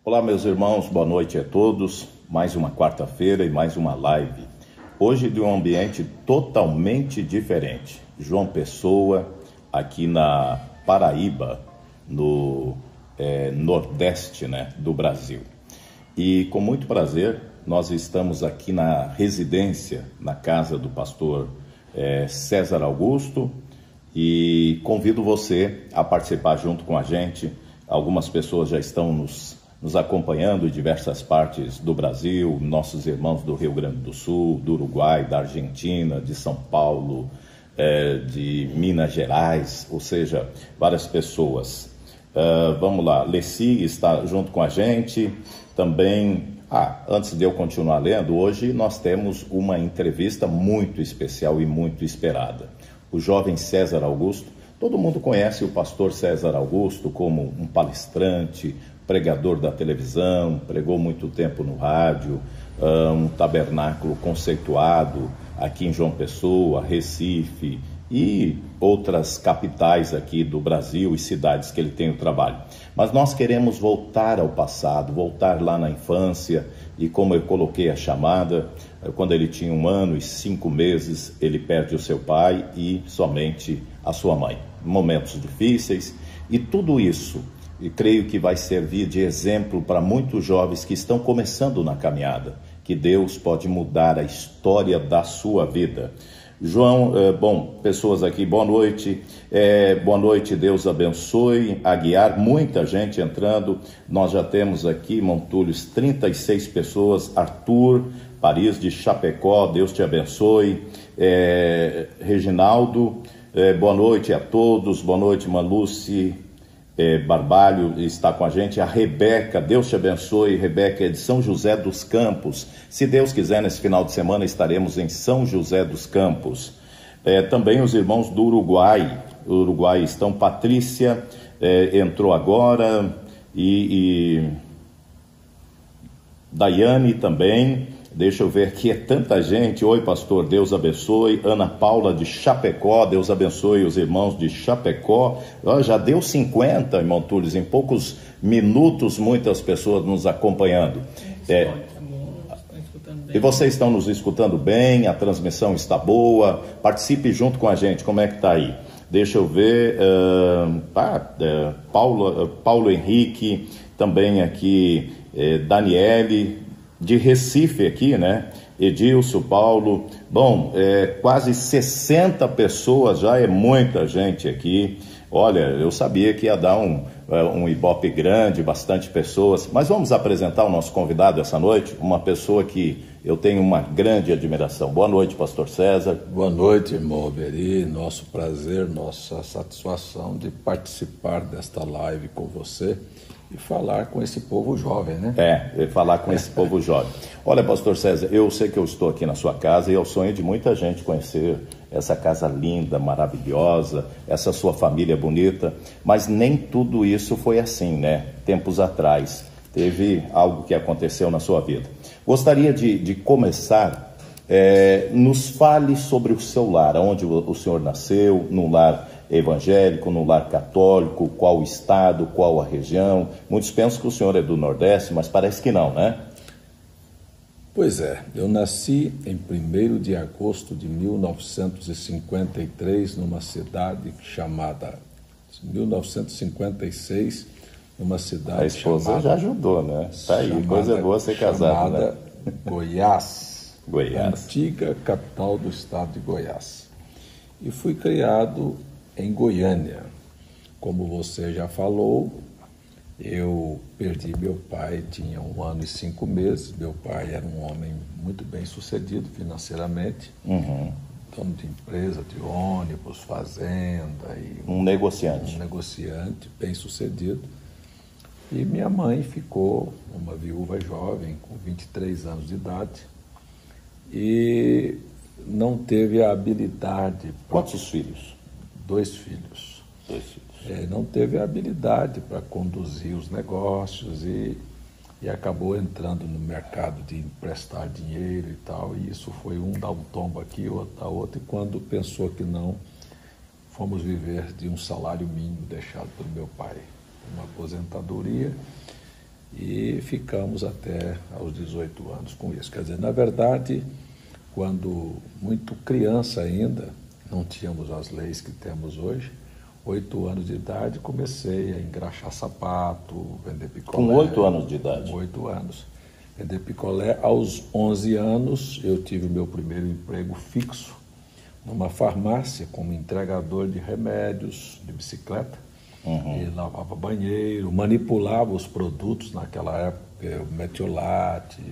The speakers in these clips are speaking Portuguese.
Olá, meus irmãos, boa noite a todos. Mais uma quarta-feira e mais uma live. Hoje de um ambiente totalmente diferente. João Pessoa, aqui na Paraíba, no nordeste, do Brasil. E com muito prazer, nós estamos aqui na residência, na casa do pastor César Augusto, e convido você a participar junto com a gente. Algumas pessoas já estão nos acompanhando em diversas partes do Brasil, nossos irmãos do Rio Grande do Sul, do Uruguai, da Argentina, de São Paulo, de Minas Gerais, ou seja, várias pessoas. Vamos lá, Leci está junto com a gente também. Antes de eu continuar lendo, hoje nós temos uma entrevista muito especial e muito esperada. O jovem César Augusto, todo mundo conhece o pastor César Augusto como um palestrante, pregador da televisão, pregou muito tempo no rádio, um tabernáculo conceituado aqui em João Pessoa, Recife e outras capitais aqui do Brasil e cidades que ele tem o trabalho. Mas nós queremos voltar ao passado, voltar lá na infância, e como eu coloquei a chamada, quando ele tinha 1 ano e 5 meses, ele perde o seu pai e somente a sua mãe. Momentos difíceis, e tudo isso, e creio que vai servir de exemplo para muitos jovens que estão começando na caminhada, que Deus pode mudar a história da sua vida. João, pessoas aqui, boa noite, Deus abençoe, Aguiar, muita gente entrando, nós já temos aqui, Montulhos, 36 pessoas, Arthur, Paris de Chapecó, Deus te abençoe, Reginaldo, boa noite a todos, boa noite, Maluce, Barbalho está com a gente, a Rebeca, Deus te abençoe, Rebeca é de São José dos Campos. Se Deus quiser, nesse final de semana estaremos em São José dos Campos. Também os irmãos do Uruguai estão, Patrícia entrou agora, e Daiane também. Deixa eu ver aqui, é tanta gente. Oi, pastor, Deus abençoe. Ana Paula de Chapecó, Deus abençoe os irmãos de Chapecó. Já deu 50, irmão Túlio, em poucos minutos, muitas pessoas nos acompanhando. E vocês estão nos escutando bem, a transmissão está boa, participe junto com a gente, como é que está aí? Deixa eu ver, Paulo Henrique, também aqui, Daniele, de Recife aqui, Edilson, Paulo, quase 60 pessoas, já é muita gente aqui. Olha, eu sabia que ia dar um ibope grande, bastante pessoas, mas vamos apresentar o nosso convidado essa noite, uma pessoa que eu tenho uma grande admiração. Boa noite, pastor César. Boa noite, irmão Alberi, nosso prazer, nossa satisfação de participar desta live com você e falar com esse povo jovem, falar com esse povo jovem. Olha, pastor César, eu sei que eu estou aqui na sua casa e é o sonho de muita gente conhecer essa casa linda, maravilhosa, essa sua família bonita, mas nem tudo isso foi assim, Tempos atrás, teve algo que aconteceu na sua vida. Gostaria de começar, nos fale sobre o seu lar, onde o senhor nasceu, num lar evangélico, no lar católico, qual o estado, qual a região. Muitos pensam que o senhor é do Nordeste, mas parece que não, Pois é, eu nasci em 1º de agosto de 1953, numa cidade chamada, 1956, numa cidade a esposa chamada, já ajudou, Tá aí, coisa boa ser casado, Goiás, Goiás, antiga capital do estado de Goiás. E fui criado em Goiânia. Como você já falou, eu perdi meu pai, tinha 1 ano e 5 meses. Meu pai era um homem muito bem sucedido financeiramente, dono de empresa, de ônibus, fazenda. Um negociante. Um negociante bem sucedido. E minha mãe ficou uma viúva jovem, com 23 anos de idade, e não teve a habilidade... Quantos filhos? 2 filhos. 2 filhos. Não teve a habilidade para conduzir os negócios e acabou entrando no mercado de emprestar dinheiro e tal, e isso foi dar um tombo aqui, outro a outro, e quando pensou que não, fomos viver de um salário mínimo deixado pelo meu pai, uma aposentadoria, e ficamos até aos 18 anos com isso. Quer dizer, na verdade, quando muito criança ainda, não tínhamos as leis que temos hoje, 8 anos de idade, comecei a engraxar sapato, vender picolé. Com 8 anos de idade? Com 8 anos. Vender picolé. Aos 11 anos, eu tive o meu primeiro emprego fixo numa farmácia como entregador de remédios, de bicicleta. E lavava banheiro, manipulava os produtos naquela época, o metiolate,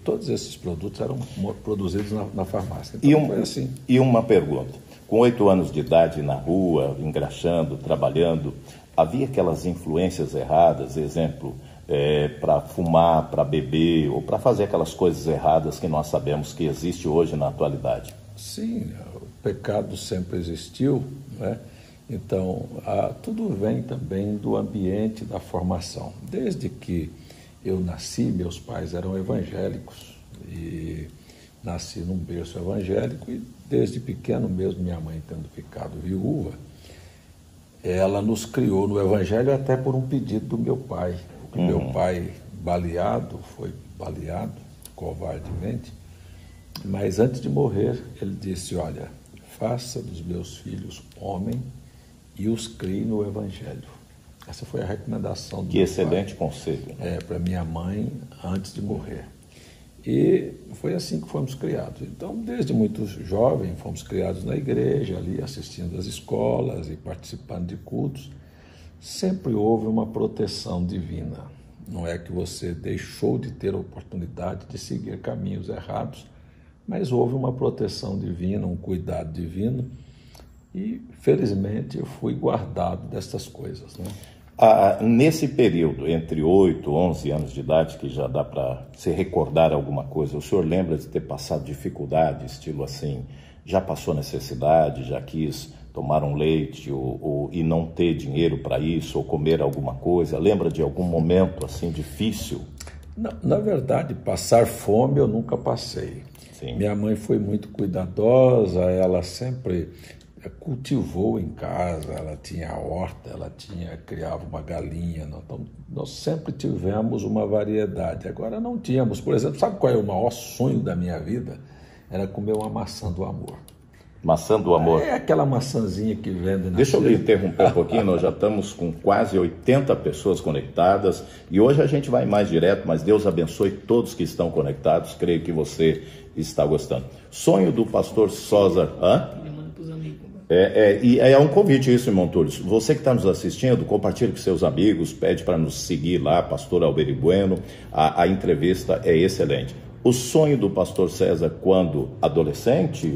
todos esses produtos eram produzidos na farmácia. Então foi assim. E uma pergunta, com 8 anos de idade na rua, engraxando, trabalhando, havia aquelas influências erradas, exemplo, para fumar, para beber, ou para fazer aquelas coisas erradas que nós sabemos que existe hoje na atualidade? Sim, o pecado sempre existiu, né? Então, tudo vem também do ambiente da formação. Desde que eu nasci, meus pais eram evangélicos e nasci num berço evangélico e desde pequeno mesmo, minha mãe tendo ficado viúva, ela nos criou no evangelho até por um pedido do meu pai. Porque meu pai foi baleado covardemente, mas antes de morrer ele disse, olha, faça dos meus filhos homem e os crie no Evangelho. Essa foi a recomendação do Que excelente conselho. Para minha mãe, antes de morrer. E foi assim que fomos criados. Então, desde muito jovem, fomos criados na igreja, ali assistindo às escolas e participando de cultos. Sempre houve uma proteção divina. Não é que você deixou de ter a oportunidade de seguir caminhos errados, mas houve uma proteção divina, um cuidado divino. E, felizmente, eu fui guardado dessas coisas, né? Nesse período, entre 8 e 11 anos de idade, que já dá para se recordar alguma coisa, o senhor lembra de ter passado dificuldade, estilo assim, já passou necessidade, já quis tomar um leite e não ter dinheiro para isso, ou comer alguma coisa? Lembra de algum momento assim difícil? Na verdade, passar fome eu nunca passei. Sim. Minha mãe foi muito cuidadosa, ela sempre cultivou em casa, ela tinha a horta, criava uma galinha, então nós sempre tivemos uma variedade. Agora não tínhamos, por exemplo, sabe qual é o maior sonho da minha vida? Era comer uma maçã do amor. Maçã do amor? É aquela maçãzinha que vende na Deixa eu lhe interromper um pouquinho, nós já estamos com quase 80 pessoas conectadas e hoje a gente vai mais direto, mas Deus abençoe todos que estão conectados, creio que você está gostando. Sonho do pastor Sosa. É um convite isso, irmão Túlio. Você que está nos assistindo, compartilhe com seus amigos, pede para nos seguir lá, pastor Alberi Bueno, a entrevista é excelente. O sonho do pastor César quando adolescente,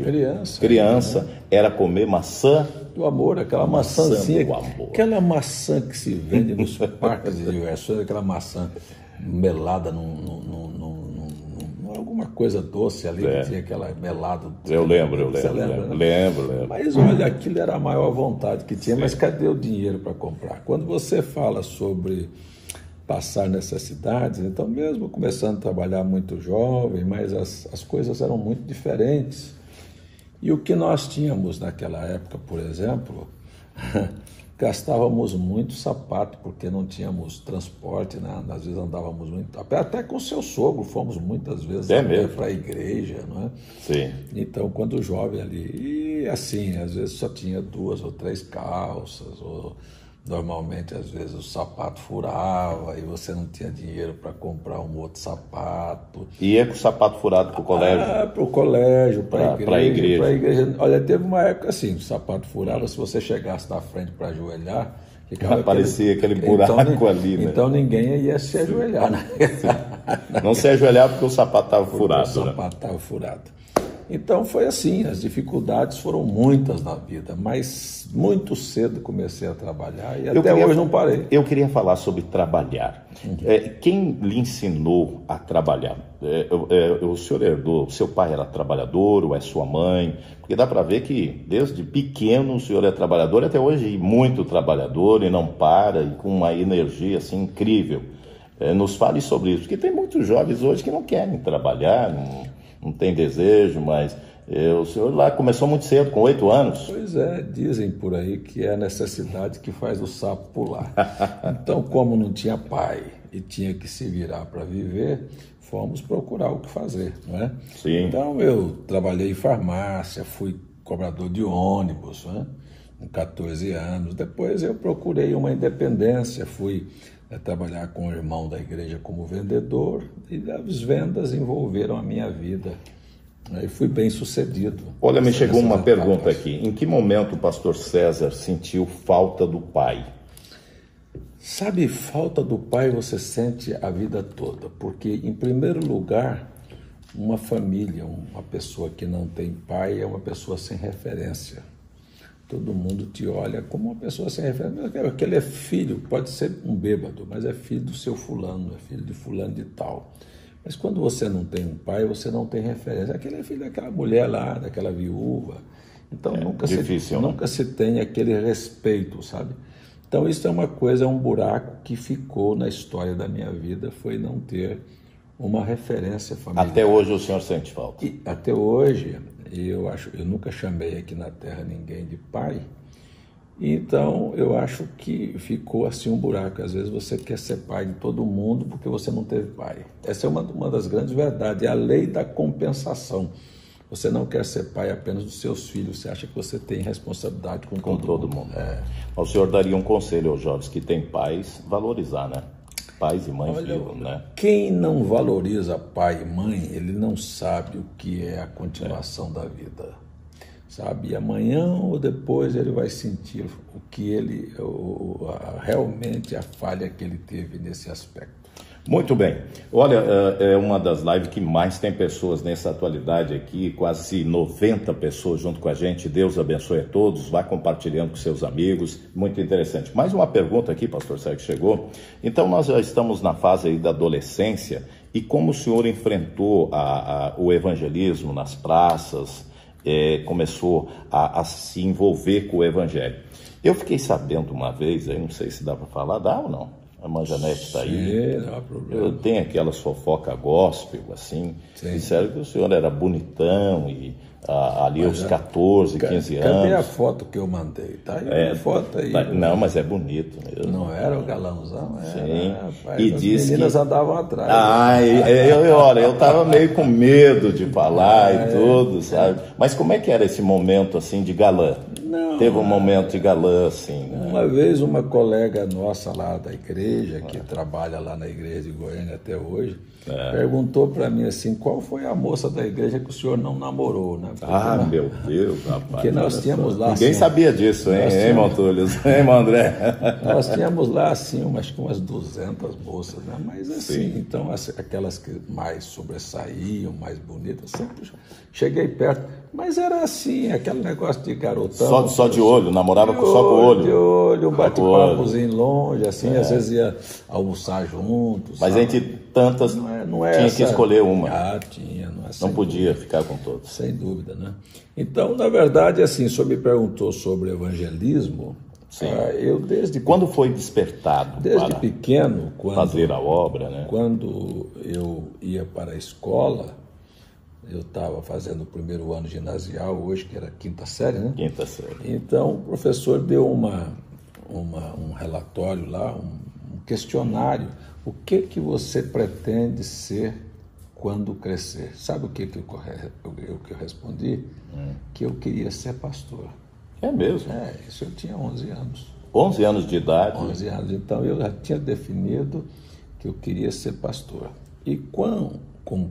criança, era comer maçã do amor, aquela maçãzinha, aquela maçã que se vende nos parques de diversões, aquela maçã melada alguma coisa doce ali, que tinha aquela melada. Eu lembro. Lembro. Mas olha, aquilo era a maior vontade que tinha, mas cadê o dinheiro para comprar? Quando você fala sobre passar necessidades, então mesmo começando a trabalhar muito jovem, mas as coisas eram muito diferentes. E o que nós tínhamos naquela época, por exemplo, gastávamos muito sapato, porque não tínhamos transporte, né? Às vezes andávamos muito, até com o seu sogro, fomos muitas vezes para a igreja, não é? Sim. Então, quando jovem ali, e assim, às vezes só tinha 2 ou 3 calças, ou normalmente, às vezes, o sapato furava e você não tinha dinheiro para comprar um outro sapato. E ia com o sapato furado para o colégio? Para o colégio, para a igreja. Olha, teve uma época assim, o sapato furava, se você chegasse na frente para ajoelhar, aparecia aquele buraco ali, né? Então ninguém ia se ajoelhar, né? Não se ajoelhar porque o sapato estava furado. O sapato estava furado. Então foi assim, as dificuldades foram muitas na vida, mas muito cedo comecei a trabalhar e até hoje não parei. Eu queria falar sobre trabalhar. Quem lhe ensinou a trabalhar? O senhor herdou, seu pai era trabalhador ou é sua mãe? Porque dá para ver que desde pequeno o senhor é trabalhador, até hoje muito trabalhador e não para, e com uma energia assim incrível. Nos fale sobre isso, porque tem muitos jovens hoje que não querem trabalhar, não tem desejo, mas O senhor lá começou muito cedo, com 8 anos. Pois é, dizem por aí que é a necessidade que faz o sapo pular. Então, como não tinha pai e tinha que se virar para viver, fomos procurar o que fazer, não é? Sim. Então, eu trabalhei em farmácia, fui cobrador de ônibus, né? Com 14 anos. Depois eu procurei uma independência, fui trabalhar com o irmão da igreja como vendedor e as vendas envolveram a minha vida. E fui bem sucedido. Olha, me chegou uma pergunta aqui. Em que momento o pastor César sentiu falta do pai? Sabe, falta do pai você sente a vida toda, porque, em primeiro lugar, uma família, uma pessoa que não tem pai é uma pessoa sem referência. Todo mundo te olha como uma pessoa sem referência. Aquele é filho, pode ser um bêbado, mas é filho do seu fulano, é filho de fulano de tal. Mas quando você não tem um pai, você não tem referência. Aquele é filho daquela mulher lá, daquela viúva. Então nunca se tem aquele respeito, sabe? Então isso é uma coisa, é um buraco que ficou na história da minha vida, foi não ter uma referência familiar. Até hoje o senhor sente falta? E até hoje, eu nunca chamei aqui na Terra ninguém de pai. Então, eu acho que ficou assim um buraco. Às vezes você quer ser pai de todo mundo porque você não teve pai. Essa é uma das grandes verdades, é a lei da compensação. Você não quer ser pai apenas dos seus filhos, você acha que você tem responsabilidade com todo mundo. O senhor daria um conselho aos jovens que têm pais, valorizar, né? Pais e mães vivos, né? Quem não valoriza pai e mãe, ele não sabe o que é a continuação da vida. Sabe, e amanhã ou depois ele vai sentir o que realmente a falha que ele teve nesse aspecto. Muito bem. Olha, é uma das lives que mais tem pessoas nessa atualidade aqui, quase 90 pessoas junto com a gente. Deus abençoe a todos, vá compartilhando com seus amigos, muito interessante. Mais uma pergunta aqui, pastor Sérgio, chegou. Então, nós já estamos na fase aí da adolescência, e como o senhor enfrentou o evangelismo nas praças, começou a se envolver com o evangelho? Eu fiquei sabendo uma vez, aí não sei se dá para falar, dá ou não? A Irmã Janete está aí. Não há problema. Eu tenho aquelas fofoca gospel, assim. Sim. Disseram que o senhor era bonitão e ali aos 14, 15 anos. Cadê a foto que eu mandei? Tá aí a foto aí. Não, mas é bonito mesmo. Não era o galãozão? Era, sim. Rapaz, E as disse meninas que... andavam atrás. Olha, eu estava meio com medo de falar e tudo, sabe? Mas como é que era esse momento, assim, de galã? Não, teve um momento de galã, assim, né? Uma vez uma colega nossa lá da igreja, que trabalha lá na igreja de Goiânia até hoje, perguntou para mim assim, qual foi a moça da igreja que o senhor não namorou, né? Porque meu Deus, rapaz. Porque nós tínhamos lá... Ninguém sabia disso, hein, Montulhos? Hein, André? Nós tínhamos lá, assim, umas 200 moças, né? Mas assim, sim. Então, aquelas que mais sobressaíam, mais bonitas, sempre cheguei perto. Mas era assim, aquele negócio de garotão. Só de olho, namorava só com o olho. De olho, bate-papozinho longe, assim, às vezes ia almoçar juntos. Mas sabe? entre tantas, não é tinha essa... que escolher uma. Tinha, não podia ficar com todos. Sem dúvida, né? Então, na verdade, assim, o senhor me perguntou sobre evangelismo. Sim. Eu desde... Quando foi despertado desde pequeno, fazer a obra, né? Quando eu ia para a escola, eu estava fazendo o primeiro ano ginasial, hoje que era quinta série, né? Quinta série. Então, o professor deu um relatório lá, um questionário. O que você pretende ser quando crescer? Sabe o que eu respondi? Que eu queria ser pastor. É mesmo? Isso eu tinha 11 anos. 11 anos de idade? 11 anos. Então, eu já tinha definido que eu queria ser pastor. E com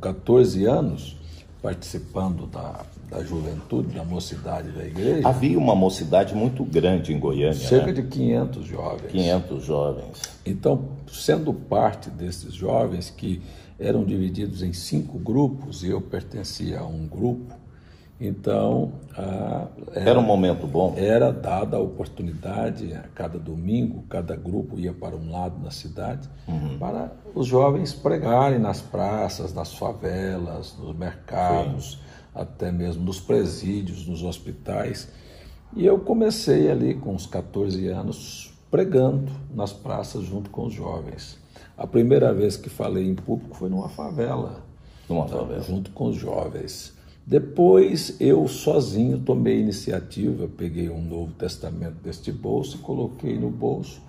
14 anos, participando da juventude, da mocidade da igreja... Havia uma mocidade muito grande em Goiânia, cerca né? de 500 jovens. 500 jovens. Então, sendo parte desses jovens, que eram divididos em 5 grupos, e eu pertencia a um grupo, então... Era um momento bom? Era dada a oportunidade, a cada domingo, cada grupo ia para um lado na cidade, para os jovens pregarem nas praças, nas favelas, nos mercados, até mesmo nos presídios, nos hospitais. E eu comecei ali com uns 14 anos pregando nas praças junto com os jovens. A primeira vez que falei em público foi numa favela. Numa favela. Junto com os jovens. Depois eu sozinho tomei iniciativa, peguei um Novo Testamento deste bolso, coloquei no bolso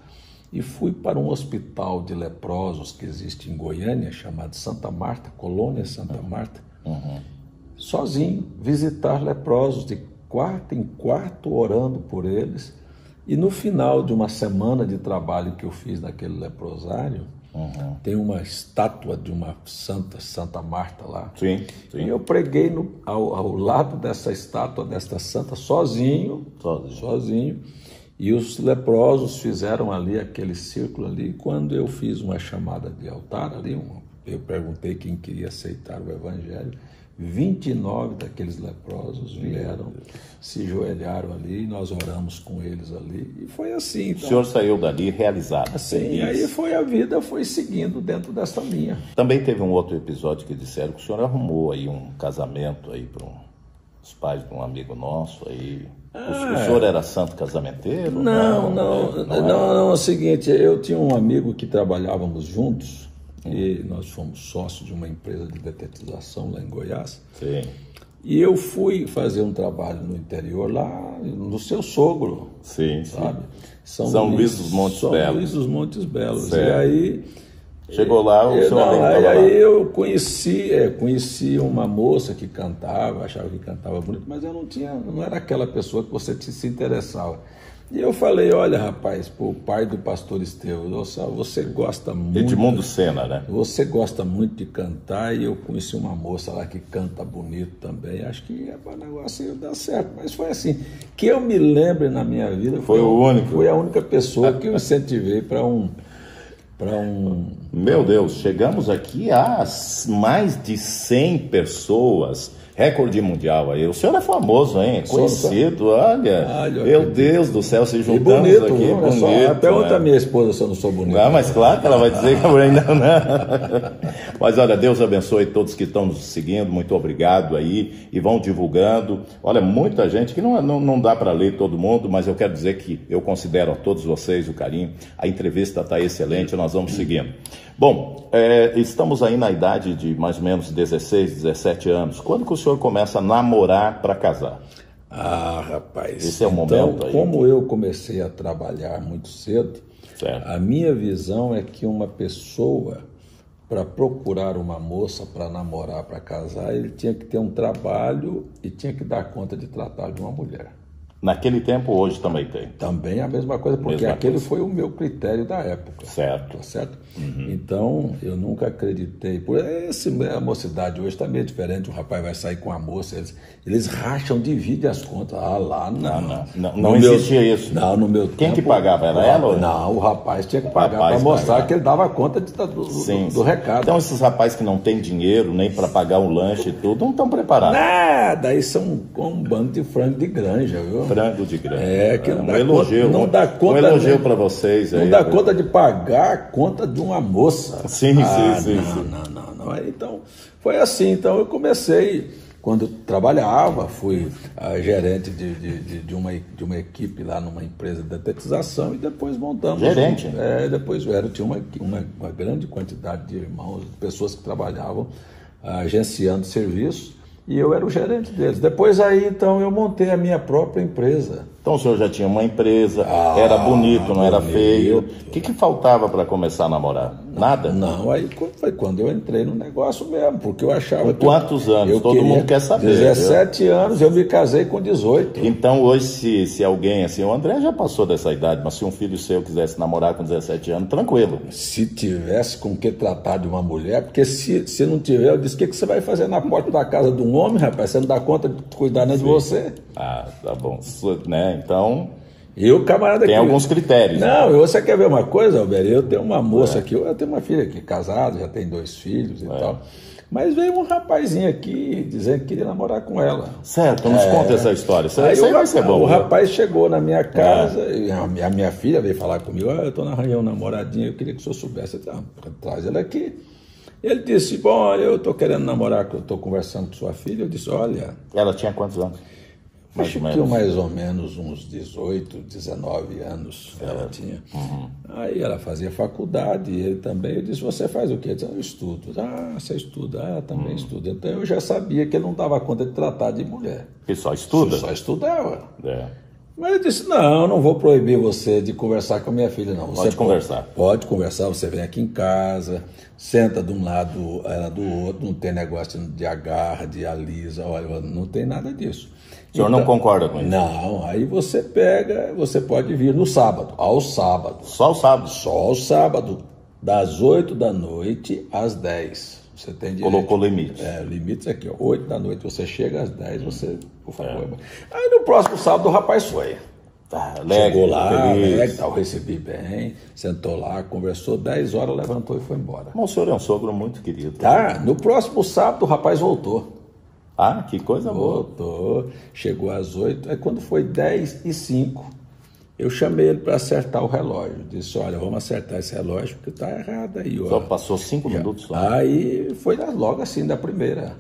e fui para um hospital de leprosos que existe em Goiânia, chamado Santa Marta, Colônia Santa Marta, sozinho, visitar leprosos de quarto em quarto, orando por eles. E no final de uma semana de trabalho que eu fiz naquele leprosário, tem uma estátua de uma santa, Santa Marta lá. Sim, sim. E eu preguei ao lado dessa estátua, desta santa, sozinho. E os leprosos fizeram ali aquele círculo ali. E quando eu fiz uma chamada de altar ali, eu perguntei quem queria aceitar o evangelho. 29 daqueles leprosos vieram, se joelharam ali, nós oramos com eles ali, e foi assim. Então, o senhor saiu dali realizado. Assim, aí foi a vida, foi seguindo dentro dessa linha. Também teve um outro episódio que disseram que o senhor arrumou aí um casamento aí para os pais de um amigo nosso aí. O senhor era santo casamenteiro? Não, é o seguinte, eu tinha um amigo que trabalhávamos juntos, e nós fomos sócios de uma empresa de detetização lá em Goiás. Sim. E eu fui fazer um trabalho no interior lá, no seu sogro. Sim, sabe? São Luís dos Montes Belos. São Luís dos Montes Belos. Certo. E aí... Chegou lá, o senhor estava lá. Aí eu conheci uma moça que cantava, achava que cantava bonito, mas eu não era aquela pessoa que você se interessava. E eu falei, olha rapaz, o pai do pastor Estevão, você gosta muito... Edmundo Sena, né? Você gosta muito de cantar, e eu conheci uma moça lá que canta bonito também, acho que o negócio ia dar certo. Mas foi assim, que eu me lembre na minha vida... Foi a única pessoa que eu incentivei para um... Meu Deus, chegamos aqui a mais de 100 pessoas, recorde mundial aí. O senhor é famoso, hein? Conhecido, olha. Meu Deus do céu, se juntamos bonito, aqui. Não, bonito. Pergunta a minha esposa se eu não sou bonito. Ah, mas claro que ela vai dizer que eu ainda não. Mas olha, Deus abençoe todos que estão nos seguindo, muito obrigado aí, e vão divulgando. Olha, muita gente que não dá para ler todo mundo, mas eu quero dizer que eu considero a todos vocês o carinho. A entrevista está excelente, nós vamos seguindo. Bom, estamos aí na idade de mais ou menos 16, 17 anos. Quando que o senhor começa a namorar para casar? Ah, rapaz. Esse é o momento aí. Como eu comecei a trabalhar muito cedo, certo, a minha visão é que uma pessoa, para procurar uma moça para namorar, para casar, ele tinha que ter um trabalho e tinha que dar conta de tratar de uma mulher. Naquele tempo, hoje também tem. Também a mesma coisa, porque aquele foi o meu critério da época. Certo. Tá certo? Então, eu nunca acreditei. A mocidade hoje está meio diferente. O rapaz vai sair com a moça, eles racham, dividem as contas. Ah, lá não existia isso. Não, no meu Quem tempo, que pagava? Era ela? Ou... Não, o rapaz tinha que pagar para mostrar que ele dava conta do recado. Então, esses rapazes que não têm dinheiro nem para pagar um lanche e tudo, não estão preparados. Nada, isso é um bando de frango de granja, viu? Frango de granja. Que não um dá elogio. Não dá conta, um elogio para vocês. Não aí, dá conta de pagar a conta de uma moça. Sim. Não. Então, foi assim. Então, eu comecei, quando eu trabalhava, fui gerente de uma equipe lá numa empresa de detetização, e depois montamos... Gerente? Depois tinha uma grande quantidade de irmãos, de pessoas que trabalhavam agenciando serviços, e eu era o gerente deles. Depois aí, então, eu montei a minha própria empresa. Então o senhor já tinha uma empresa, era bonito, não era feio. O que faltava para começar a namorar? Nada? Não, aí foi quando eu entrei no negócio mesmo, porque eu achava... Com quantos anos? Todo mundo quer saber. 17 anos, eu me casei com 18. Então hoje, se alguém, assim, o André já passou dessa idade, mas se um filho seu quisesse namorar com 17 anos, tranquilo. Se tivesse com que tratar de uma mulher, porque se não tiver, eu disse, o que você vai fazer na porta da casa de um homem, rapaz? Você não dá conta de cuidar nem de você? Ah, tá bom, né? Então, camarada tem alguns critérios. Não, você quer ver uma coisa, Alberto? Eu tenho uma moça aqui, eu tenho uma filha aqui, casada, já tem 2 filhos e tal. Mas veio um rapazinho aqui dizendo que queria namorar com ela. Certo, nos conta essa história. Isso aí vai ser bom. O rapaz chegou na minha casa, e a minha filha veio falar comigo, eu estou arranjando uma namoradinha, eu queria que o senhor soubesse. Eu disse, traz ela aqui. Ele disse, bom, eu estou querendo namorar, eu estou conversando com sua filha. Eu disse, olha... Ela tinha quantos anos? Acho que mais ou menos uns 18, 19 anos ela tinha. Aí ela fazia faculdade e ele também. Eu disse, você faz o quê? Eu disse, eu estudo. Ah, você estuda? Ah, também estudo. Então eu já sabia que ele não dava conta de tratar de mulher. Ele só estuda? Só estudava. É. Mas eu disse, não vou proibir você de conversar com a minha filha, não. Você pode conversar. Pode conversar, você vem aqui em casa, senta de um lado, ela do outro, não tem negócio de agarra, de alisa, olha, não tem nada disso. O senhor não concorda com isso? Não, aí você pode vir no sábado, ao sábado. Só o sábado? Só ao sábado, das 8 da noite às 10. Você tem direito. Colocou limite. Limites aqui, ó. 8 da noite, você chega às 10, você, por favor. Aí no próximo sábado o rapaz foi. Chegou lá, eu recebi bem, sentou lá, conversou, 10 horas, levantou e foi embora. Mas o senhor é um sogro muito querido. Tá, no próximo sábado o rapaz voltou. Ah, que coisa boa. Voltou, chegou às 8, aí quando foi 10h05, eu chamei ele para acertar o relógio. Disse, olha, vamos acertar esse relógio porque tá errado aí. Ó. Só passou 5 minutos só. Aí foi logo assim, da primeira.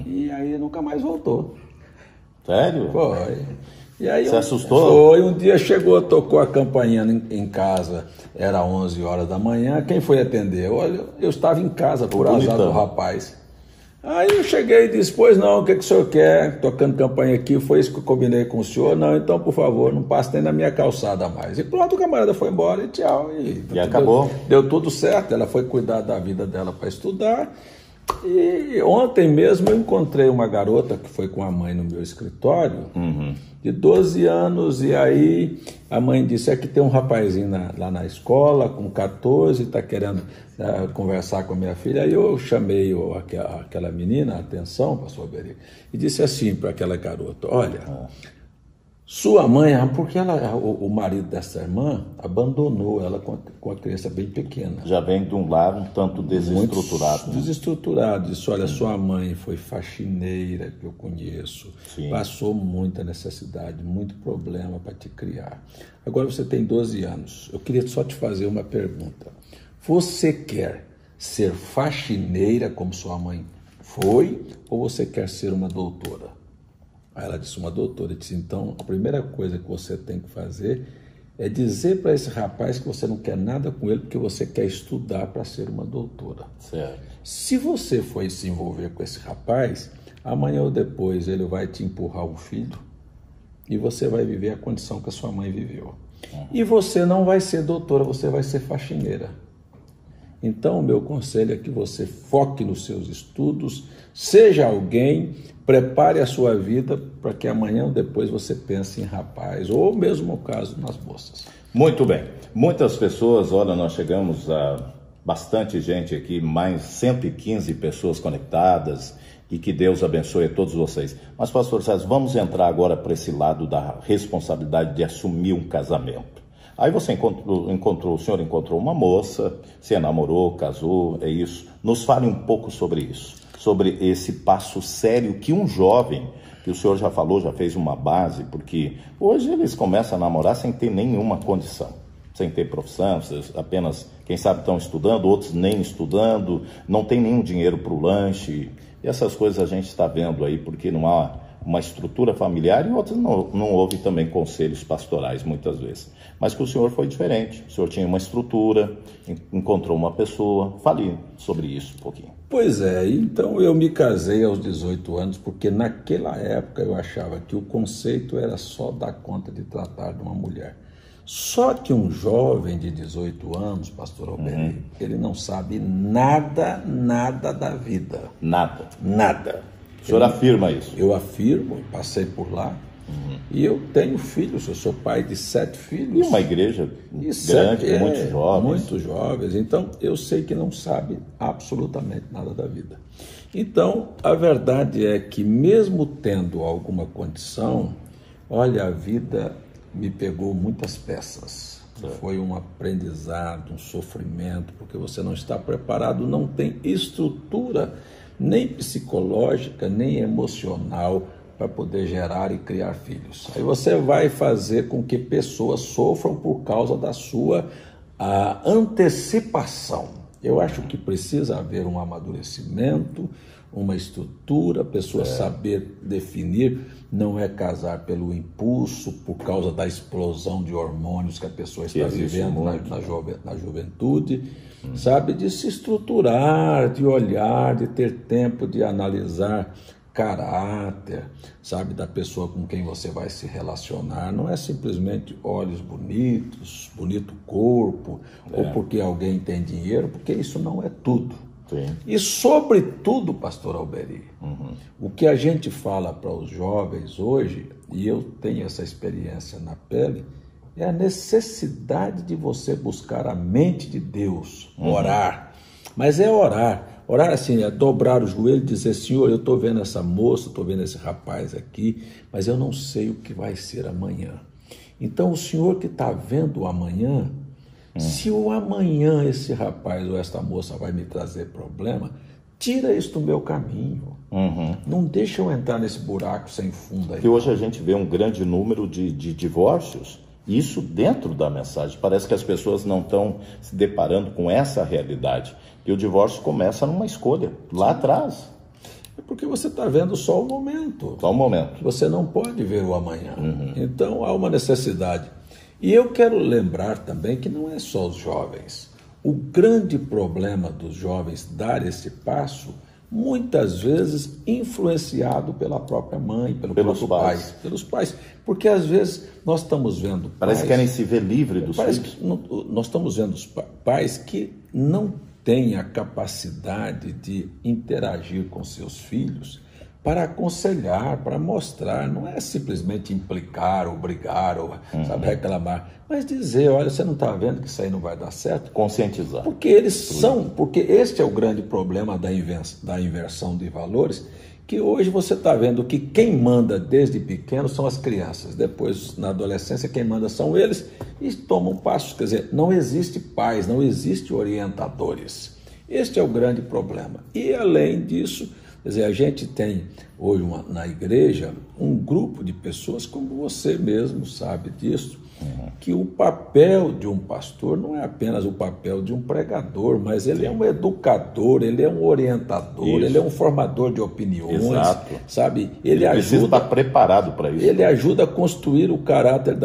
E aí nunca mais voltou. Sério? Foi. E aí você assustou? Foi, um dia chegou, tocou a campainha em casa, era 11 horas da manhã, quem foi atender? Olha, eu estava em casa por azar do rapaz. Aí eu cheguei e disse, pois não, o que o senhor quer? Tocando campainha aqui, foi isso que eu combinei com o senhor? Não, então por favor, não passe nem na minha calçada mais. E pronto, o camarada foi embora e tchau. E acabou. Deu tudo certo, ela foi cuidar da vida dela para estudar. E ontem mesmo eu encontrei uma garota que foi com a mãe no meu escritório, de 12 anos, e aí a mãe disse, que tem um rapazinho lá na escola, com 14, está querendo conversar com a minha filha. Aí eu chamei aquela menina, atenção, pastor Berico, e disse assim para aquela garota, olha, sua mãe, porque o marido dessa irmã abandonou ela com a criança bem pequena. Já vem de um lar um tanto desestruturado. Muito desestruturado. Disse, olha, sua mãe foi faxineira, que eu conheço. Sim. Passou muita necessidade, muito problema para te criar. Agora você tem 12 anos. Eu queria só te fazer uma pergunta. Você quer ser faxineira como sua mãe foi ou você quer ser uma doutora? Aí ela disse, uma doutora. Eu disse, então, a primeira coisa que você tem que fazer é dizer para esse rapaz que você não quer nada com ele porque você quer estudar para ser uma doutora. Certo. Se você for se envolver com esse rapaz, amanhã ou depois ele vai te empurrar um filho e você vai viver a condição que a sua mãe viveu. E você não vai ser doutora, você vai ser faxineira. Então, o meu conselho é que você foque nos seus estudos, seja alguém, prepare a sua vida para que amanhã ou depois você pense em rapaz, ou mesmo no caso, nas moças. Muito bem. Muitas pessoas, olha, nós chegamos a bastante gente aqui, mais 115 pessoas conectadas, e que Deus abençoe a todos vocês. Mas, pastor César, vamos entrar agora para esse lado da responsabilidade de assumir um casamento. Aí você o senhor encontrou uma moça, se namorou, casou, é isso. Nos fale um pouco sobre isso, sobre esse passo sério que um jovem, que o senhor já falou, já fez uma base, porque hoje eles começam a namorar sem ter nenhuma condição, sem ter profissão, apenas, quem sabe, estão estudando, outros nem estudando, não tem nenhum dinheiro para o lanche, e essas coisas a gente está vendo aí, porque não há uma estrutura familiar e outras não houve também conselhos pastorais muitas vezes. Mas que o senhor foi diferente, o senhor tinha uma estrutura, encontrou uma pessoa. Fale sobre isso um pouquinho. Pois é, então eu me casei aos 18 anos porque naquela época eu achava que o conceito era só dar conta de tratar de uma mulher. Só que um jovem de 18 anos, pastor Alberi, ele não sabe nada da vida. Nada. O senhor afirma isso? Eu afirmo, passei por lá. E eu tenho filhos, eu sou pai de 7 filhos. E uma igreja grande, muitos jovens. Muitos jovens. Então, eu sei que não sabe absolutamente nada da vida. Então, a verdade é que mesmo tendo alguma condição, olha, a vida me pegou muitas peças. Foi um aprendizado, um sofrimento, porque você não está preparado, não tem estrutura nem psicológica, nem emocional para poder gerar e criar filhos. Aí você vai fazer com que pessoas sofram por causa da sua antecipação. Eu acho que precisa haver um amadurecimento, uma estrutura, a pessoa saber definir, não é casar pelo impulso, por causa da explosão de hormônios que a pessoa está vivendo na juventude, sabe, de se estruturar, de olhar, de ter tempo de analisar caráter, sabe, da pessoa com quem você vai se relacionar. Não é simplesmente olhos bonitos, bonito corpo, ou porque alguém tem dinheiro, porque isso não é tudo. Sim. E sobretudo, pastor Alberi, o que a gente fala para os jovens hoje, e eu tenho essa experiência na pele, é a necessidade de você buscar a mente de Deus, orar. Mas é orar. Orar assim, é dobrar o joelho e dizer, Senhor, eu estou vendo essa moça, estou vendo esse rapaz aqui, mas eu não sei o que vai ser amanhã. Então, o Senhor que está vendo o amanhã, se o amanhã esse rapaz ou esta moça vai me trazer problema, tira isso do meu caminho. Não deixa eu entrar nesse buraco sem fundo aí. E hoje a gente vê um grande número de divórcios, isso dentro da mensagem. Parece que as pessoas não estão se deparando com essa realidade. E o divórcio começa numa escolha, lá atrás. É porque você está vendo só o momento. Só o momento. Você não pode ver o amanhã. Então há uma necessidade. E eu quero lembrar também que não é só os jovens. O grande problema dos jovens dar esse passo, muitas vezes influenciado pela própria mãe, pelos pais. Pelos pais. Porque às vezes nós estamos vendo pais... Parece que querem se ver livre dos filhos. Nós estamos vendo pais que não têm a capacidade de interagir com seus filhos para aconselhar, para mostrar, não é simplesmente implicar, ou brigar, ou sabe, reclamar, mas dizer, olha, você não está vendo que isso aí não vai dar certo? Conscientizar. Porque eles são, porque este é o grande problema da inversão de valores, que hoje você está vendo que quem manda desde pequeno são as crianças, depois na adolescência quem manda são eles e tomam passos, quer dizer, não existe pais, não existe orientadores. Este é o grande problema. E além disso, quer dizer, a gente tem hoje na igreja um grupo de pessoas, como você mesmo sabe disso, que o papel de um pastor não é apenas o papel de um pregador, mas ele é um educador, ele é um orientador, ele é um formador de opiniões, sabe? Ele precisa estar preparado para isso. Ele ajuda a construir o caráter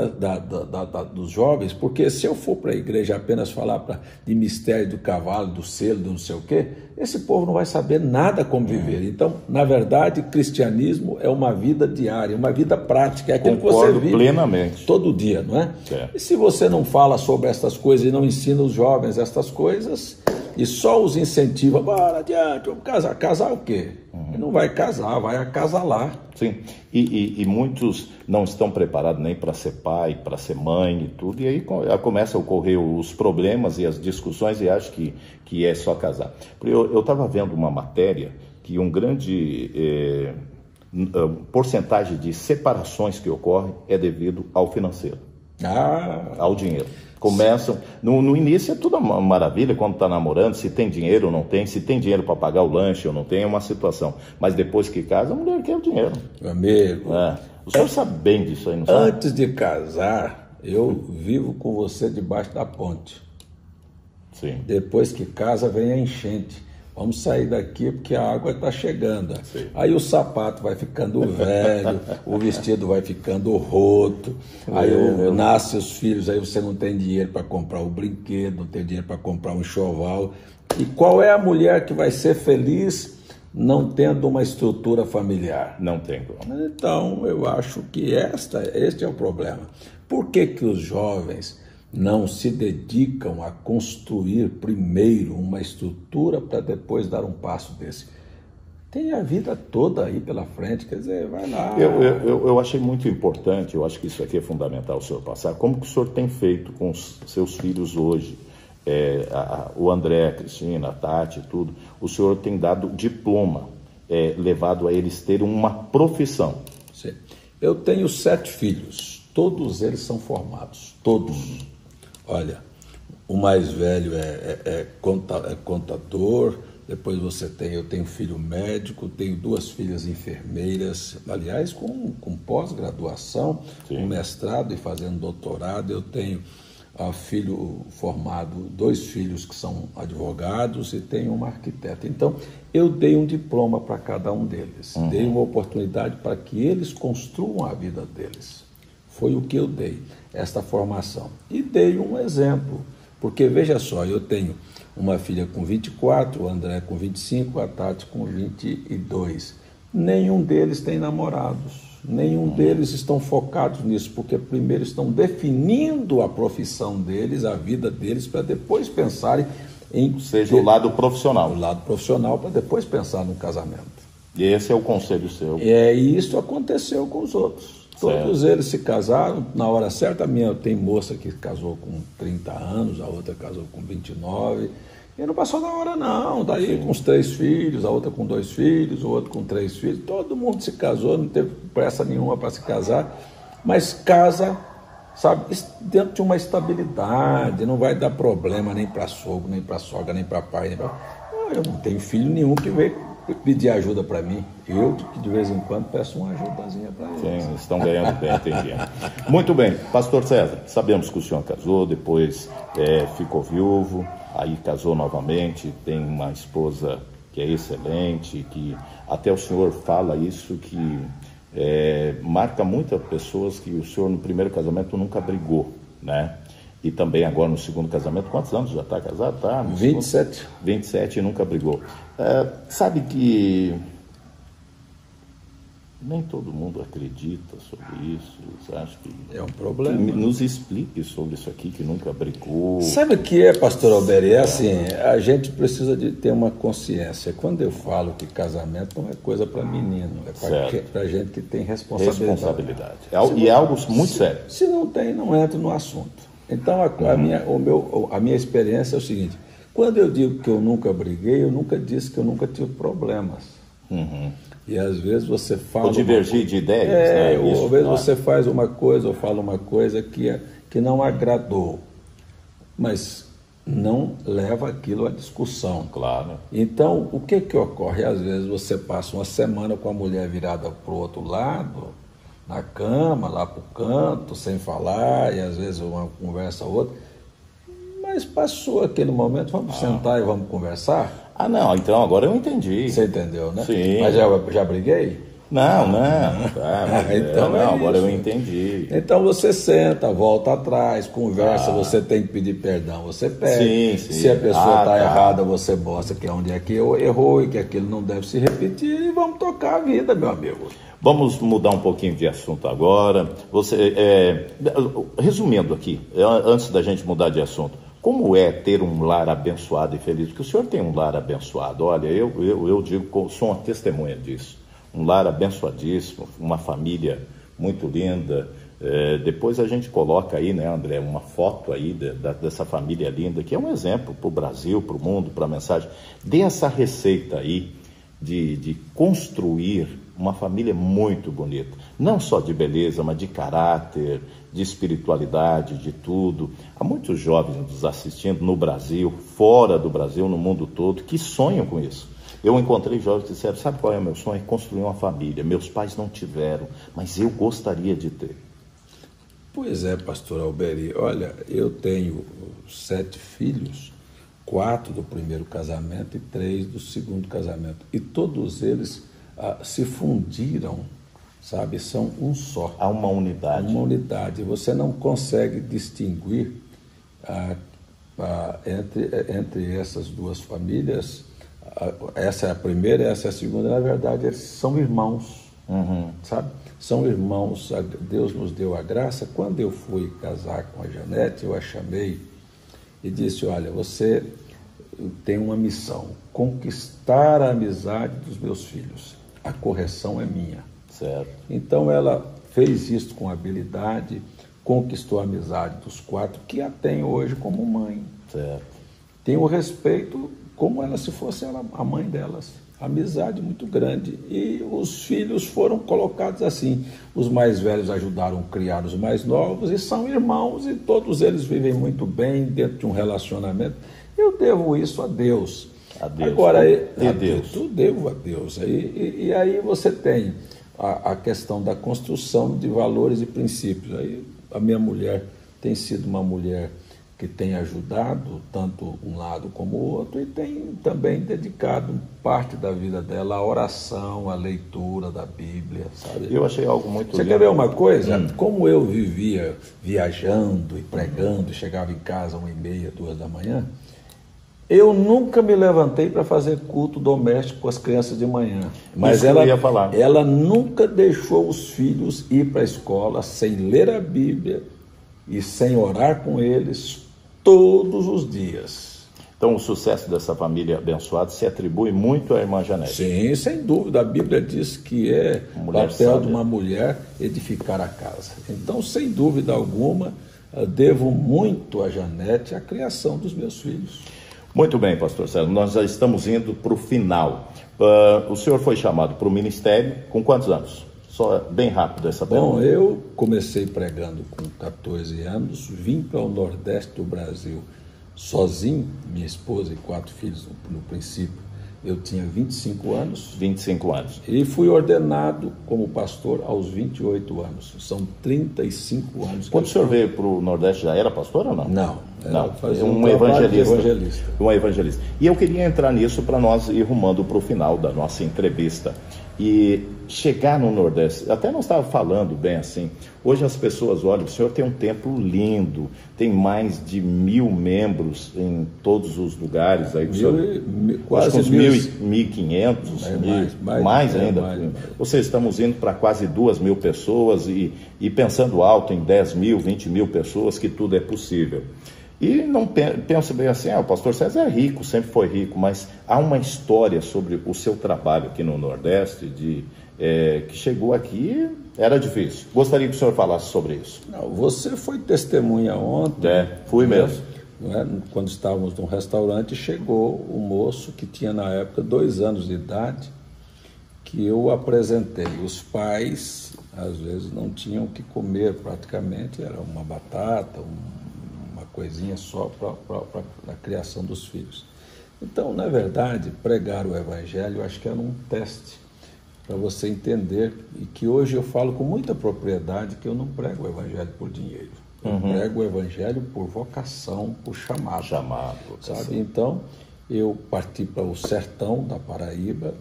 dos jovens, porque se eu for para a igreja apenas falar de mistério do cavalo, do selo, do não sei o quê, esse povo não vai saber nada como viver. Então, na verdade, cristianismo é uma vida diária, uma vida prática, é aquilo que você vive plenamente todo dia, não é? E se você não fala sobre estas coisas e não ensina os jovens estas coisas e só os incentiva, bora adiante, vamos casar. Casar o quê? Ele não vai casar, vai acasalar. Sim, e muitos não estão preparados nem para ser pai, para ser mãe e tudo, e aí começa a ocorrer os problemas e as discussões e acho que é só casar. Eu estava vendo uma matéria que um grande porcentagem de separações que ocorrem é devido ao financeiro. Ao dinheiro. Começam, no início é tudo uma maravilha quando está namorando, se tem dinheiro ou não tem, se tem dinheiro para pagar o lanche ou não tem, é uma situação. Mas depois que casa, a mulher quer o dinheiro. Meu amigo, o senhor sabe bem disso aí, não sabe? Antes de casar, eu vivo com você debaixo da ponte. Sim. Depois que casa, vem a enchente. Vamos sair daqui porque a água está chegando. Sim. Aí o sapato vai ficando velho, o vestido vai ficando roto, aí nascem os filhos, aí você não tem dinheiro para comprar o brinquedo, não tem dinheiro para comprar um enxoval. E qual é a mulher que vai ser feliz não tendo uma estrutura familiar? Não tem. Então, eu acho que este é o problema. Por que os jovens não se dedicam a construir primeiro uma estrutura para depois dar um passo desse? Tem a vida toda aí pela frente, quer dizer, vai lá. Eu achei muito importante, eu acho que isso aqui é fundamental o senhor passar, como que o senhor tem feito com os seus filhos hoje, o André, a Cristina, a Tati, tudo, o senhor tem dado diploma, levado a eles terem uma profissão. Sim. Eu tenho 7 filhos, todos eles são formados, todos. Olha, o mais velho é contador, depois eu tenho filho médico, tenho 2 filhas enfermeiras, aliás, com pós-graduação, com mestrado e fazendo doutorado. Eu tenho filho formado, 2 filhos que são advogados e tenho uma arquiteta. Então, eu dei um diploma para cada um deles, dei uma oportunidade para que eles construam a vida deles. Foi o que eu dei, esta formação. E dei um exemplo, porque veja só, eu tenho uma filha com 24, o André com 25, a Tati com 22. Nenhum deles tem namorados. Nenhum deles estão focados nisso, porque primeiro estão definindo a profissão deles, a vida deles, para depois pensarem em... Seja o lado profissional. O lado profissional, para depois pensar no casamento. E esse é o conselho seu. E isso aconteceu com os outros. Todos eles se casaram na hora certa. Tem moça que casou com 30 anos, a outra casou com 29. E não passou da hora, não. Daí com os 3 filhos, a outra com 2 filhos, o outro com 3 filhos. Todo mundo se casou, não teve pressa nenhuma para se casar. Mas casa, sabe, dentro de uma estabilidade. Não vai dar problema nem para sogro, nem para sogra, nem para pai. Nem pra... Eu não tenho filho nenhum que veio pedir ajuda para mim. Eu, que de vez em quando, peço uma ajudazinha para eles. Sim, estão ganhando bem, entendi. Muito bem. Pastor César, sabemos que o senhor casou, depois ficou viúvo, aí casou novamente, tem uma esposa que é excelente, que até o senhor fala isso, que marca muitas pessoas que o senhor no primeiro casamento nunca brigou, né? E também agora no segundo casamento, quantos anos já está casado? Tá, 27. 27 e nunca brigou. Sabe que nem todo mundo acredita sobre isso. Acho que é um problema. Nos explique sobre isso aqui, que nunca brigou. Sabe o que é, pastor Alberi? É assim, a gente precisa de ter uma consciência. Quando eu falo que casamento não é coisa para menino, é para gente que tem responsabilidade. E é algo muito sério. Se não tem, não entra no assunto. Então, a minha experiência é o seguinte: quando eu digo que eu nunca briguei, eu nunca disse que eu nunca tive problemas. E às vezes você fala... Ou divergir de ideias, né? Às vezes você faz uma coisa ou fala uma coisa que não agradou, mas não leva aquilo à discussão. Claro. Então, o que ocorre? Às vezes você passa uma semana com a mulher virada para o outro lado, na cama, lá para o canto, sem falar, e às vezes uma conversa outra. Mas passou aquele momento, vamos sentar e vamos conversar? Não, então agora eu entendi. Você entendeu, né? Sim. Mas já briguei? Não. Então agora eu entendi. Então você senta, volta atrás, conversa, você tem que pedir perdão, você pede. Sim. Se a pessoa está errada, você mostra que onde é que errou e que aquilo não deve se repetir e vamos tocar a vida, meu amigo. Vamos mudar um pouquinho de assunto agora. Resumindo aqui, antes da gente mudar de assunto, como é ter um lar abençoado e feliz? Porque o senhor tem um lar abençoado. Olha, eu digo, sou uma testemunha disso. Um lar abençoadíssimo, uma família muito linda. Depois a gente coloca aí, né, André, uma foto aí dessa família linda, que é um exemplo para o Brasil, para o mundo, para a mensagem. Dê essa receita aí de construir uma família muito bonita, não só de beleza, mas de caráter, de espiritualidade, de tudo. Há muitos jovens nos assistindo no Brasil, fora do Brasil, no mundo todo, que sonham com isso. Eu encontrei jovens que disseram, sabe qual é o meu sonho? É construir uma família. Meus pais não tiveram, mas eu gostaria de ter. Pois é, pastor Alberi, olha, eu tenho 7 filhos, 4 do primeiro casamento e 3 do segundo casamento. E todos eles se fundiram, sabe? São um só. Há uma unidade. Uma unidade. Você não consegue distinguir entre essas duas famílias. Essa é a primeira, essa é a segunda. Na verdade, eles são irmãos, sabe? São irmãos. Deus nos deu a graça. Quando eu fui casar com a Janete, eu a chamei e disse, olha, você tem uma missão, conquistar a amizade dos meus filhos. A correção é minha. Certo. Então ela fez isso com habilidade, conquistou a amizade dos 4, que a tem hoje como mãe. Certo. Tem o respeito como ela se fosse a mãe delas. Amizade muito grande. E os filhos foram colocados assim. Os mais velhos ajudaram a criar os mais novos e são irmãos e todos eles vivem muito bem dentro de um relacionamento. Eu devo isso a Deus. A Deus. Agora, Deus. Eu devo a Deus. E aí você tem a questão da construção de valores e princípios. Aí a minha mulher tem sido uma mulher que tem ajudado tanto um lado como o outro e tem também dedicado parte da vida dela à oração, à leitura da Bíblia, sabe? Eu achei algo muito Você lindo. quer ver uma coisa? Como eu vivia viajando e pregando, chegava em casa 1h30, 2 da manhã, eu nunca me levantei para fazer culto doméstico com as crianças de manhã. Mas Isso que eu ia falar. ela nunca deixou os filhos ir para a escola sem ler a Bíblia e sem orar com eles todos os dias. Então, o sucesso dessa família abençoada se atribui muito à irmã Janete. Sim, sem dúvida. A Bíblia diz que é Mulher papel sábia. de uma mulher edificar a casa. Então, sem dúvida alguma, devo muito a Janete a criação dos meus filhos. Muito bem, pastor César, nós já estamos indo para o final. O senhor foi chamado para o ministério com quantos anos? Só bem rápido essa pergunta. Bom, eu comecei pregando com 14 anos, vim para o Nordeste do Brasil sozinho, minha esposa e 4 filhos no princípio. Eu tinha 25 anos. 25 anos. E fui ordenado como pastor aos 28 anos. São 35 anos. Quando o senhor veio para o Nordeste, já era pastor ou não? Não. Não, fazia um evangelista. Um evangelista. E eu queria entrar nisso para nós ir rumando para o final da nossa entrevista. E chegar no Nordeste, até não estava falando bem assim, hoje as pessoas olham, o senhor tem um templo lindo, tem mais de 1.000 membros em todos os lugares, aí, quase uns 1.500, mais ainda. Ou seja, estamos indo para quase 2.000 pessoas e pensando alto em 10.000, 20.000 pessoas, que tudo é possível. E não penso bem assim, o pastor César é rico, sempre foi rico, mas há uma história sobre o seu trabalho aqui no Nordeste, que chegou aqui, era difícil. Gostaria que o senhor falasse sobre isso. Não, você foi testemunha ontem. Fui mesmo. Quando estávamos num restaurante, chegou o moço que tinha na época 2 anos de idade, que eu apresentei. Os pais, às vezes, não tinham o que comer praticamente, era uma batata, uma coisinha só para a criação dos filhos. Então, na verdade, pregar o Evangelho, eu acho que era um teste para você entender, e que hoje eu falo com muita propriedade que eu não prego o Evangelho por dinheiro. Eu prego o Evangelho por vocação, por chamado. Sabe? Então, eu parti para o sertão da Paraíba,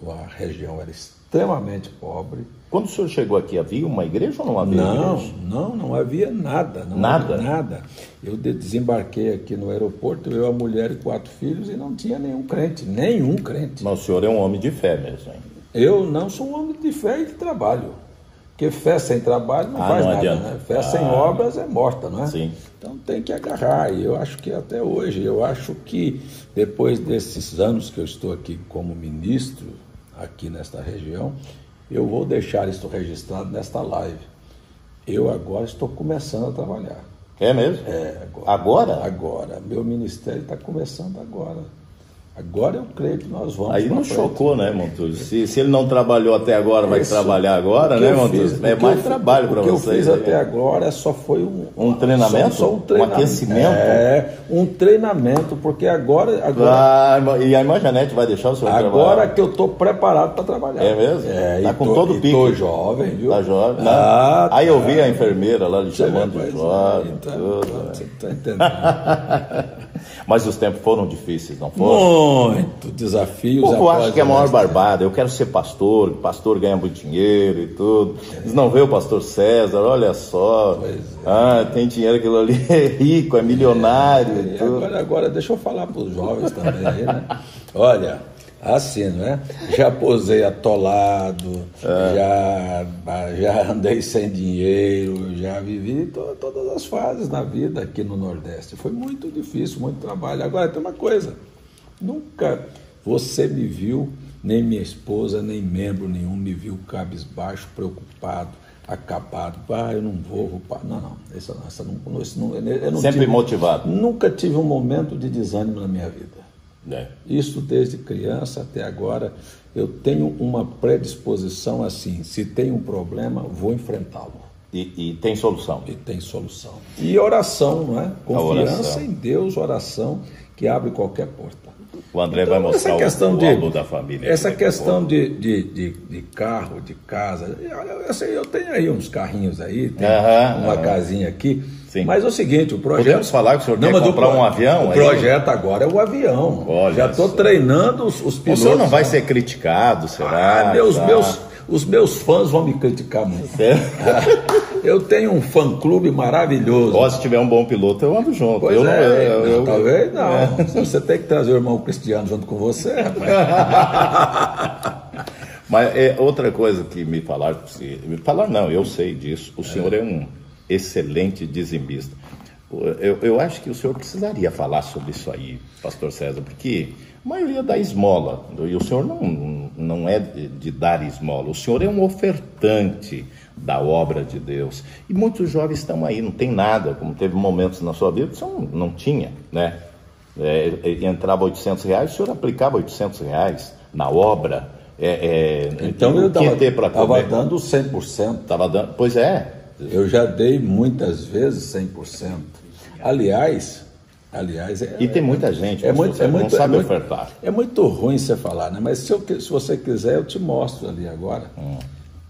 a região era extremamente pobre. Quando o senhor chegou aqui, havia uma igreja ou não havia igreja? Não havia nada. Nada? Nada. Eu desembarquei aqui no aeroporto, eu, a mulher e 4 filhos, e não tinha nenhum crente. Mas o senhor é um homem de fé mesmo, hein? Eu não sou um homem de fé e de trabalho. Porque fé sem trabalho não faz nada, adianta. né? Fé sem obras é morta, não é? Sim. Então tem que agarrar, e eu acho que até hoje, eu acho que depois desses anos que eu estou aqui como ministro, aqui nesta região, eu vou deixar isso registrado nesta live. Eu agora estou começando a trabalhar. É mesmo? Agora? Agora. Meu ministério está começando agora. Agora eu creio que nós vamos. Aí não chocou, né, Montuzi? Se ele não trabalhou até agora, vai trabalhar agora, né, Montuzi? É mais trabalho para vocês. O que eu fiz até agora só foi um treinamento? Só um treinamento. Um aquecimento? Um treinamento, porque agora e a irmã Janete vai deixar o senhor trabalhar? Agora que eu estou preparado para trabalhar. É mesmo? Está com todo o pique. Estou jovem, viu? Está jovem. Aí eu vi a enfermeira lá lhe chamando de jovem. Você está entendendo? Mas os tempos foram difíceis, não foram? Muito desafios. O povo acha que é a maior barbada. Eu quero ser pastor ganha muito dinheiro e tudo. Eles não vê o pastor César, olha só. Tem dinheiro, aquilo ali é rico, é milionário e tudo. Agora deixa eu falar para os jovens também aí, né? Olha, assim, não é? Já posei atolado, já andei sem dinheiro, já vivi todas as fases na vida aqui no Nordeste. Foi muito difícil, muito trabalho. Agora, tem uma coisa, nunca você me viu, nem minha esposa, nem membro nenhum me viu cabisbaixo, preocupado, acabado. Eu não vou. Não. Eu não Sempre motivado. Nunca tive um momento de desânimo na minha vida. Isso desde criança até agora. Eu tenho uma predisposição assim, se tem um problema, vou enfrentá-lo. E tem solução. E tem solução. E oração, não é? Confiança em Deus, oração, que abre qualquer porta. O André vai mostrar o álbum da família. Essa questão de carro, de casa, eu tenho aí uns carrinhos aí, tem uma casinha aqui. Sim. Mas é o seguinte, o projeto... Podemos falar que o senhor quer comprar um avião? O projeto agora é o avião. Olha, já estou treinando os pilotos. O senhor não vai ser criticado, será? Os meus fãs vão me criticar muito. Eu tenho um fã-clube maravilhoso. Se tiver um bom piloto, eu ando junto. Pois talvez não. Você tem que trazer o irmão Cristiano junto com você, rapaz. Mas outra coisa que me falaram, não, eu sei disso, o senhor é um excelente dizimista. Eu acho que o senhor precisaria falar sobre isso aí, pastor César, porque a maioria dá esmola, e o senhor não é de dar esmola, o senhor é um ofertante da obra de Deus. E muitos jovens estão aí, não tem nada, como teve momentos na sua vida que o senhor não tinha, né? Entrava R$800, o senhor aplicava R$800 na obra. Então eu estava dando 100%. Tava dando, pois é. Eu já dei muitas vezes 100%. Aliás, e tem muita gente que não sabe ofertar. É muito ruim você falar, né? Mas se você quiser, eu te mostro ali agora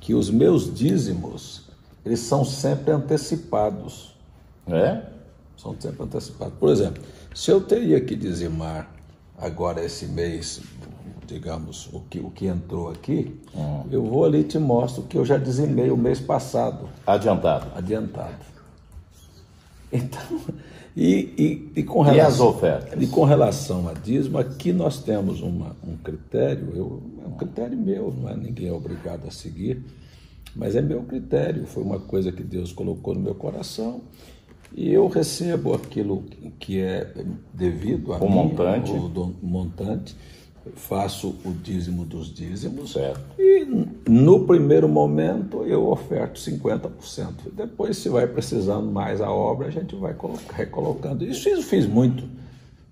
que os meus dízimos, eles são sempre antecipados. São sempre antecipados. Por exemplo, se eu teria que dizimar agora esse mês, digamos, o que entrou aqui, eu vou ali e te mostro que eu já dizimei o mês passado. Adiantado. Então, e com relação, e as ofertas? E com relação a dízimo, aqui nós temos um critério, é um critério meu, não é ninguém é obrigado a seguir, mas é meu critério, foi uma coisa que Deus colocou no meu coração, e eu recebo aquilo que é devido a mim, o montante, faço o dízimo dos dízimos, certo. E no primeiro momento eu oferto 50%. Depois, se vai precisando mais a obra, a gente vai recolocando. Isso eu fiz muito.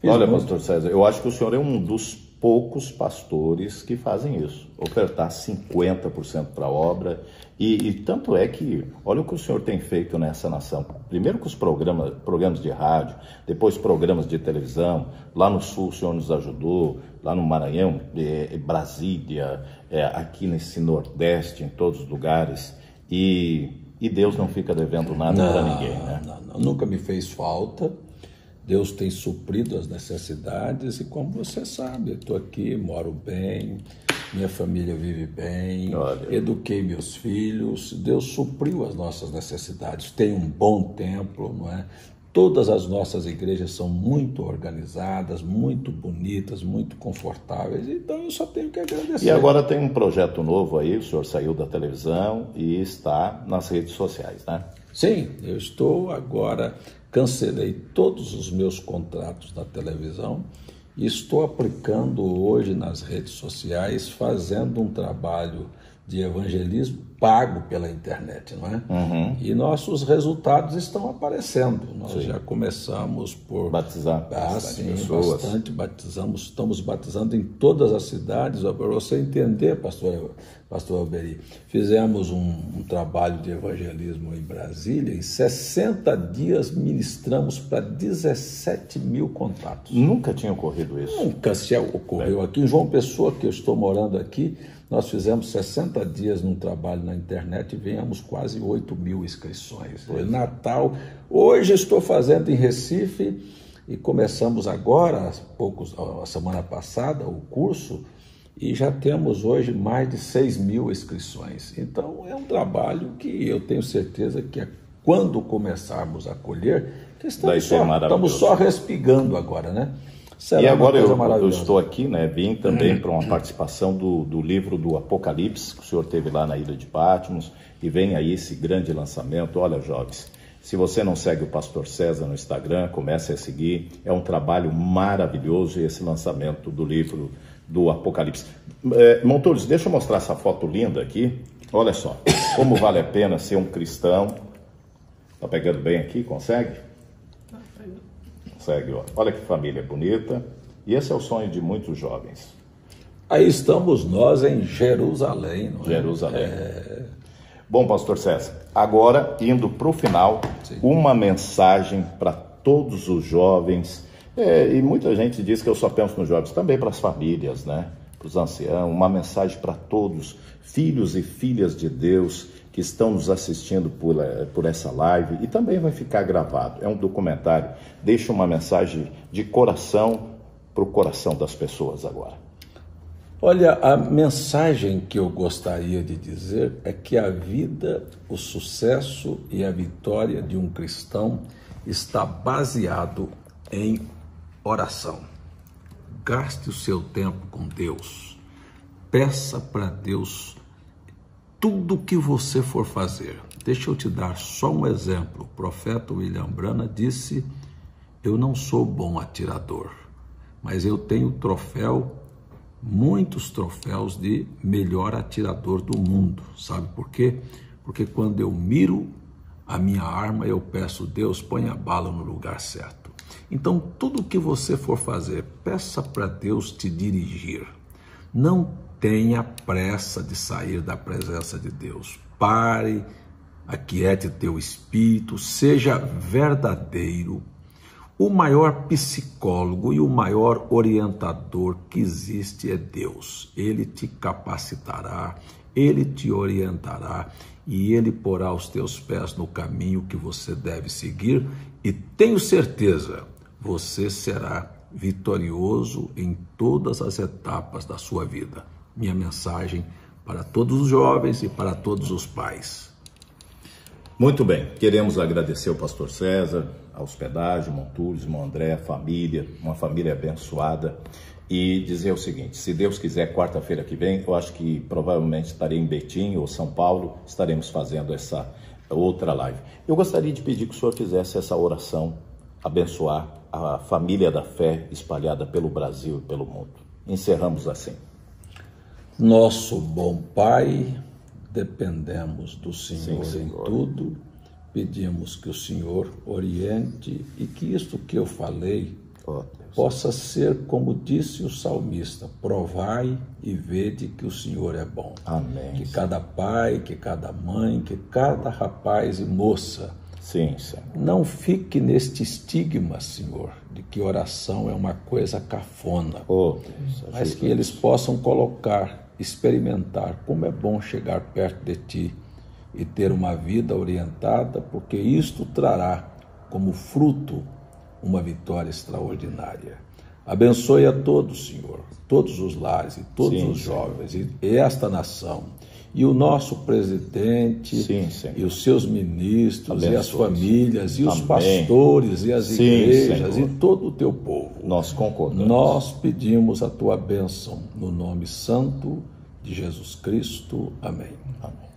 Pastor César, eu acho que o senhor é um dos poucos pastores que fazem isso, ofertar 50% para a obra, e tanto é que, olha o que o senhor tem feito nessa nação, primeiro com os programas de rádio, depois programas de televisão, lá no Sul o senhor nos ajudou, lá no Maranhão, Brasília, aqui nesse Nordeste, em todos os lugares, e Deus não fica devendo nada para ninguém, né? Não, nunca me fez falta. Deus tem suprido as necessidades e, como você sabe, eu estou aqui, moro bem, minha família vive bem, eduquei meus filhos, Deus supriu as nossas necessidades, tem um bom templo, não é? Todas as nossas igrejas são muito organizadas, muito bonitas, muito confortáveis, então eu só tenho que agradecer. E agora tem um projeto novo aí, o senhor saiu da televisão e está nas redes sociais, né? Sim, eu estou agora, cancelei todos os meus contratos da televisão e estou aplicando hoje nas redes sociais, fazendo um trabalho de evangelismo pago pela internet, não é? E nossos resultados estão aparecendo. Nós já começamos por batizar bastante batizamos, estamos batizando em todas as cidades. Para você entender, pastor Alberi, fizemos um trabalho de evangelismo em Brasília. Em 60 dias ministramos para 17 mil contatos. Nunca tinha ocorrido isso? Nunca se ocorreu aqui. Em João Pessoa, que eu estou morando aqui, nós fizemos 60 dias num trabalho na internet e ganhamos quase 8 mil inscrições. Foi Natal. Hoje estou fazendo em Recife e começamos agora, a semana passada, o curso, e já temos hoje mais de 6 mil inscrições. Então é um trabalho que eu tenho certeza que quando começarmos a colher, que estamos só respigando agora, né? Será e agora eu estou aqui, né? Vim também para uma participação do livro do Apocalipse, que o senhor teve lá na Ilha de Patmos, e vem aí esse grande lançamento. Olha, jovens, se você não segue o pastor César no Instagram, comece a seguir. É um trabalho maravilhoso esse lançamento do livro do Apocalipse. Montores, deixa eu mostrar essa foto linda aqui. Olha só, como vale a pena ser um cristão. Tá pegando bem aqui? Consegue? Consegue, ó. Olha que família bonita. E esse é o sonho de muitos jovens. Aí estamos nós em Jerusalém, não é? Jerusalém. Bom, pastor César, agora indo para o final, uma mensagem para todos os jovens. E muita gente diz que eu só penso nos jovens, também para as famílias, né? os anciãos, uma mensagem para todos, filhos e filhas de Deus que estão nos assistindo por essa live, e também vai ficar gravado. É um documentário, deixa uma mensagem de coração para o coração das pessoas agora. Olha, a mensagem que eu gostaria de dizer é que a vida, o sucesso e a vitória de um cristão está baseado em oração. Gaste o seu tempo com Deus. Peça para Deus tudo o que você for fazer. Deixa eu te dar só um exemplo. O profeta William Branham disse: eu não sou bom atirador, mas eu tenho troféu, muitos troféus de melhor atirador do mundo. Sabe por quê? Porque quando eu miro a minha arma, eu peço: Deus, põe a bala no lugar certo. Então, tudo o que você for fazer, peça para Deus te dirigir. Não tenha pressa de sair da presença de Deus. Pare, aquiete teu espírito, seja verdadeiro. O maior psicólogo e o maior orientador que existe é Deus. Ele te capacitará, Ele te orientará e Ele porá os teus pés no caminho que você deve seguir, e tenho certeza, você será vitorioso em todas as etapas da sua vida. Minha mensagem para todos os jovens e para todos os pais. Muito bem, queremos agradecer ao pastor César, a hospedagem, Monturos, irmão André, a família, uma família abençoada, e dizer o seguinte: se Deus quiser, quarta-feira que vem, eu acho que provavelmente estarei em Betim ou São Paulo, estaremos fazendo essa outra live. Eu gostaria de pedir que o senhor fizesse essa oração, abençoar a família da fé espalhada pelo Brasil e pelo mundo. Encerramos assim. Nosso bom Pai, dependemos do Senhor, Sim, em Senhor. tudo, pedimos que o Senhor oriente e que isto que eu falei possa ser, como disse o salmista: provai e vede que o Senhor é bom. Amém. Que cada pai, que cada mãe, que cada rapaz e moça Sim, Senhor. não fique neste estigma, Senhor, de que oração é uma coisa cafona, Oh, Deus, mas que eles possam experimentar como é bom chegar perto de Ti e ter uma vida orientada, porque isto trará como fruto uma vitória extraordinária. Abençoe a todos, Senhor, todos os lares e todos Sim, os Senhor. jovens e esta nação, e o nosso presidente, Sim, Senhor. e os seus ministros, Abençoe, e as famílias, e os Amém. pastores, e as Sim, igrejas, Senhor. e todo o teu povo. Nós concordamos. Nós pedimos a tua bênção no nome santo de Jesus Cristo. Amém. Amém.